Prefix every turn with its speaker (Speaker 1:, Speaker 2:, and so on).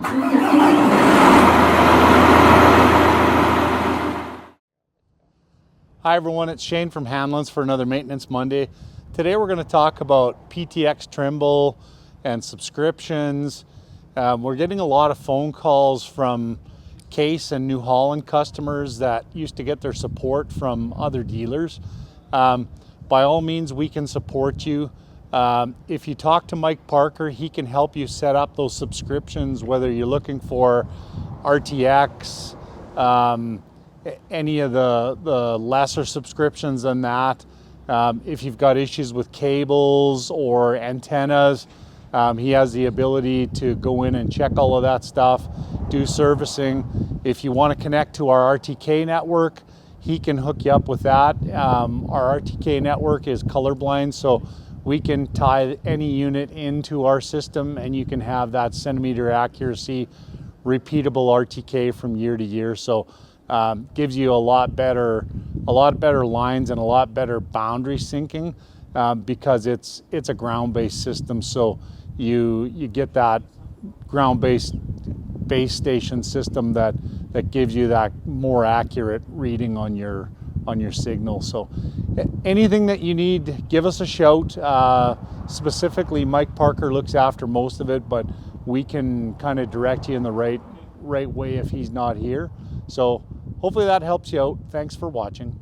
Speaker 1: Hi everyone, it's Shane from Hanlon's for another Maintenance Monday. Today we're going to talk about PTX Trimble and subscriptions. We're getting a lot of phone calls from Case and New Holland customers that used to get their support from other dealers. By all means, we can support you. If you talk to Mike Parker, he can help you set up those subscriptions, whether you're looking for RTX, any of the lesser subscriptions than that. If you've got issues with cables or antennas, he has the ability to go in and check all of that stuff, do servicing. If you want to connect to our RTK network, he can hook you up with that. Our RTK network is colorblind, so we can tie any unit into our system and you can have that centimeter accuracy, repeatable RTK from year to year. So gives you a lot better lines and a lot better boundary syncing because it's a ground-based system. So you get that ground-based base station system that gives you that more accurate reading on your signal. So anything that you need, give us a shout. Specifically, Mike Parker looks after most of it, but we can kind of direct you in the right way if he's not here. So hopefully that helps you out. Thanks for watching.